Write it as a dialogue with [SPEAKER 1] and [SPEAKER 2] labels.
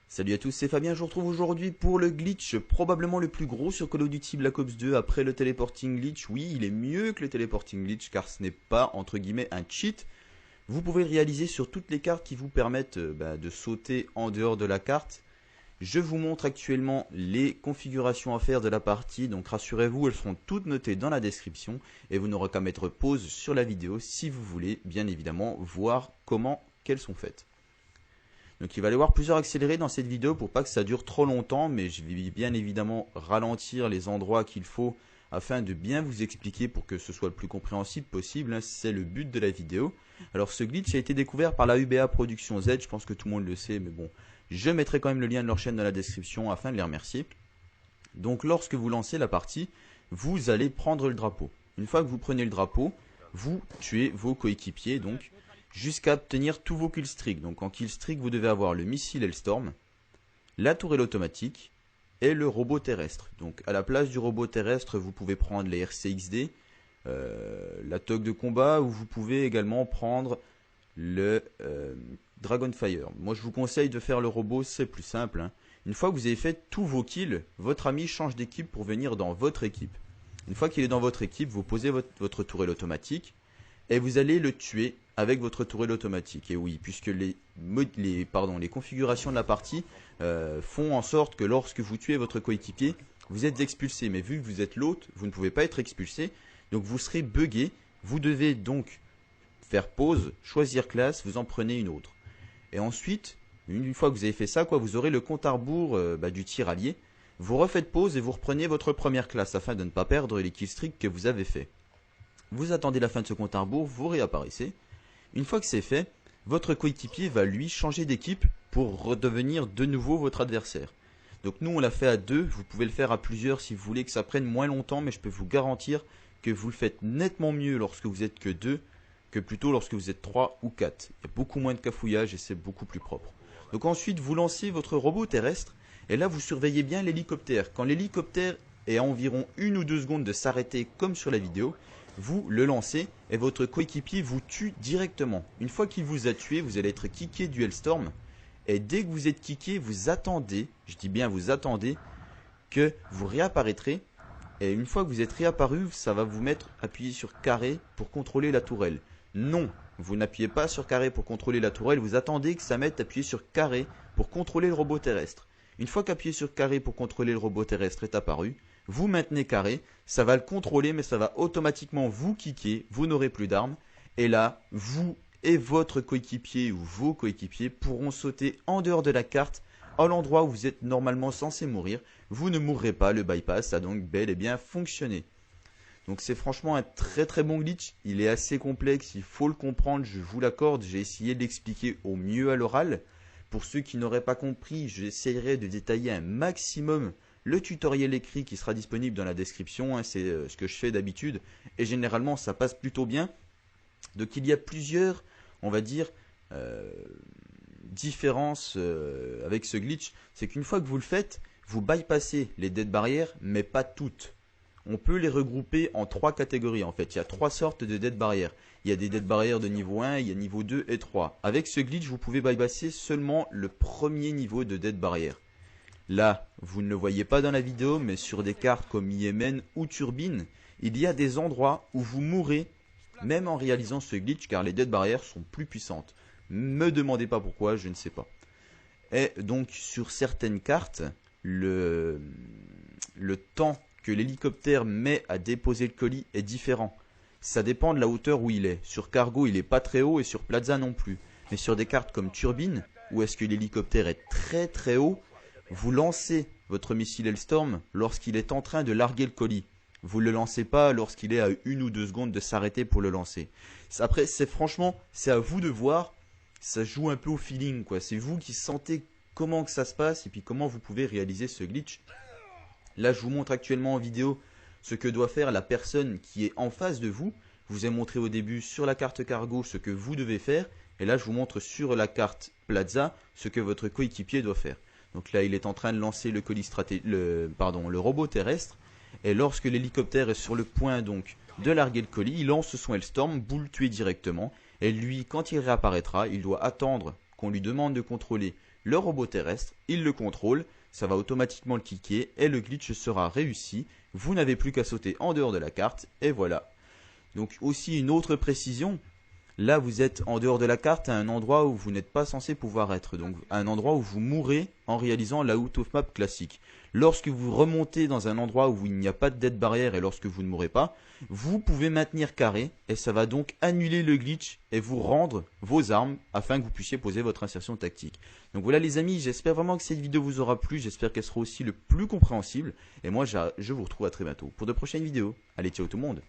[SPEAKER 1] Salut à tous, c'est Fabien, je vous retrouve aujourd'hui pour le glitch probablement le plus gros sur Call of Duty Black Ops 2 après le teleporting glitch. Oui, il est mieux que le teleporting glitch car ce n'est pas entre guillemets un cheat. Vous pouvez le réaliser sur toutes les cartes qui vous permettent de sauter en dehors de la carte. Je vous montre actuellement les configurations à faire de la partie, donc rassurez-vous, elles seront toutes notées dans la description et vous n'aurez qu'à mettre pause sur la vidéo si vous voulez bien évidemment voir comment qu'elles sont faites. Donc il va y avoir plusieurs accélérés dans cette vidéo pour pas que ça dure trop longtemps, mais je vais bien évidemment ralentir les endroits qu'il faut afin de bien vous expliquer pour que ce soit le plus compréhensible possible, hein, c'est le but de la vidéo. Alors ce glitch a été découvert par la UBA Production Z, je pense que tout le monde le sait, mais bon, je mettrai quand même le lien de leur chaîne dans la description afin de les remercier. Donc lorsque vous lancez la partie, vous allez prendre le drapeau. Une fois que vous prenez le drapeau, vous tuez vos coéquipiers donc jusqu'à obtenir tous vos killstreaks. Donc en killstreak, vous devez avoir le missile Hellstorm, la tourelle automatique et le robot terrestre. Donc à la place du robot terrestre, vous pouvez prendre les RCXD, la TOC de combat, ou vous pouvez également prendre le Dragonfire. Moi je vous conseille de faire le robot, c'est plus simple, hein. Une fois que vous avez fait tous vos kills, votre ami change d'équipe pour venir dans votre équipe. Une fois qu'il est dans votre équipe, vous posez votre tourelle automatique et vous allez le tuer avec votre tourelle automatique. Et oui, puisque les configurations de la partie font en sorte que lorsque vous tuez votre coéquipier, vous êtes expulsé. Mais vu que vous êtes l'hôte, vous ne pouvez pas être expulsé. Donc vous serez buggé. Vous devez donc faire pause, choisir classe, vous en prenez une autre. Et ensuite, une fois que vous avez fait ça, vous aurez le compte à rebours du tir allié. Vous refaites pause et vous reprenez votre première classe afin de ne pas perdre les killstreaks que vous avez fait. Vous attendez la fin de ce compte à rebours, vous réapparaissez. Une fois que c'est fait, votre coéquipier va lui changer d'équipe pour redevenir de nouveau votre adversaire. Donc nous on l'a fait à deux, vous pouvez le faire à plusieurs si vous voulez que ça prenne moins longtemps, mais je peux vous garantir que vous le faites nettement mieux lorsque vous êtes que deux que plutôt lorsque vous êtes 3 ou 4. Il y a beaucoup moins de cafouillage et c'est beaucoup plus propre. Donc ensuite vous lancez votre robot terrestre et là vous surveillez bien l'hélicoptère. Quand l'hélicoptère est à environ 1 ou 2 secondes de s'arrêter comme sur la vidéo, vous le lancez et votre coéquipier vous tue directement. Une fois qu'il vous a tué, vous allez être kické du Hellstorm. Et dès que vous êtes kické, vous attendez, je dis bien vous attendez, que vous réapparaîtrez. Et une fois que vous êtes réapparu, ça va vous mettre appuyé sur carré pour contrôler la tourelle. Non, vous n'appuyez pas sur carré pour contrôler la tourelle, vous attendez que ça mette appuyé sur carré pour contrôler le robot terrestre. Une fois qu'appuyé sur carré pour contrôler le robot terrestre est apparu, vous maintenez carré, ça va le contrôler mais ça va automatiquement vous kicker, vous n'aurez plus d'armes. Et là, vous et votre coéquipier ou vos coéquipiers pourront sauter en dehors de la carte à l'endroit où vous êtes normalement censé mourir. Vous ne mourrez pas, le bypass a donc bel et bien fonctionné. Donc c'est franchement un très très bon glitch, il est assez complexe, il faut le comprendre, je vous l'accorde, j'ai essayé de l'expliquer au mieux à l'oral. Pour ceux qui n'auraient pas compris, j'essaierai de détailler un maximum le tutoriel écrit qui sera disponible dans la description, hein, c'est ce que je fais d'habitude et généralement ça passe plutôt bien. Donc il y a plusieurs, on va dire, différences avec ce glitch. C'est qu'une fois que vous le faites, vous bypassez les dead barrières mais pas toutes. On peut les regrouper en 3 catégories en fait. Il y a 3 sortes de dead barrières. Il y a des dead barrières de niveau 1, il y a niveau 2 et 3. Avec ce glitch, vous pouvez bypasser seulement le premier niveau de dead barrière. Là, vous ne le voyez pas dans la vidéo, mais sur des cartes comme Yémen ou Turbine, il y a des endroits où vous mourrez même en réalisant ce glitch car les dead barrières sont plus puissantes. Me demandez pas pourquoi, je ne sais pas. Et donc sur certaines cartes, le temps que l'hélicoptère met à déposer le colis est différent. Ça dépend de la hauteur où il est. Sur Cargo, il n'est pas très haut et sur Plaza non plus. Mais sur des cartes comme Turbine, où est-ce que l'hélicoptère est très très haut, vous lancez votre missile Hellstorm lorsqu'il est en train de larguer le colis. Vous ne le lancez pas lorsqu'il est à 1 ou 2 secondes de s'arrêter pour le lancer. Après, franchement, c'est à vous de voir. Ça joue un peu au feeling, quoi. C'est vous qui sentez comment que ça se passe et puis comment vous pouvez réaliser ce glitch. Là, je vous montre actuellement en vidéo ce que doit faire la personne qui est en face de vous. Je vous ai montré au début sur la carte Cargo ce que vous devez faire. Et là, je vous montre sur la carte Plaza ce que votre coéquipier doit faire. Donc là, il est en train de lancer le robot terrestre. Et lorsque l'hélicoptère est sur le point donc de larguer le colis, il lance son Hellstorm, vous le tuez directement. Et lui, quand il réapparaîtra, il doit attendre qu'on lui demande de contrôler le robot terrestre, il le contrôle, ça va automatiquement le kicker et le glitch sera réussi. Vous n'avez plus qu'à sauter en dehors de la carte et voilà. Donc aussi une autre précision, là vous êtes en dehors de la carte à un endroit où vous n'êtes pas censé pouvoir être, donc à un endroit où vous mourrez en réalisant la out of map classique. Lorsque vous remontez dans un endroit où il n'y a pas de dead barrière et lorsque vous ne mourrez pas, vous pouvez maintenir carré et ça va donc annuler le glitch et vous rendre vos armes afin que vous puissiez poser votre insertion tactique. Donc voilà les amis, j'espère vraiment que cette vidéo vous aura plu, j'espère qu'elle sera aussi le plus compréhensible et moi je vous retrouve à très bientôt pour de prochaines vidéos. Allez ciao tout le monde.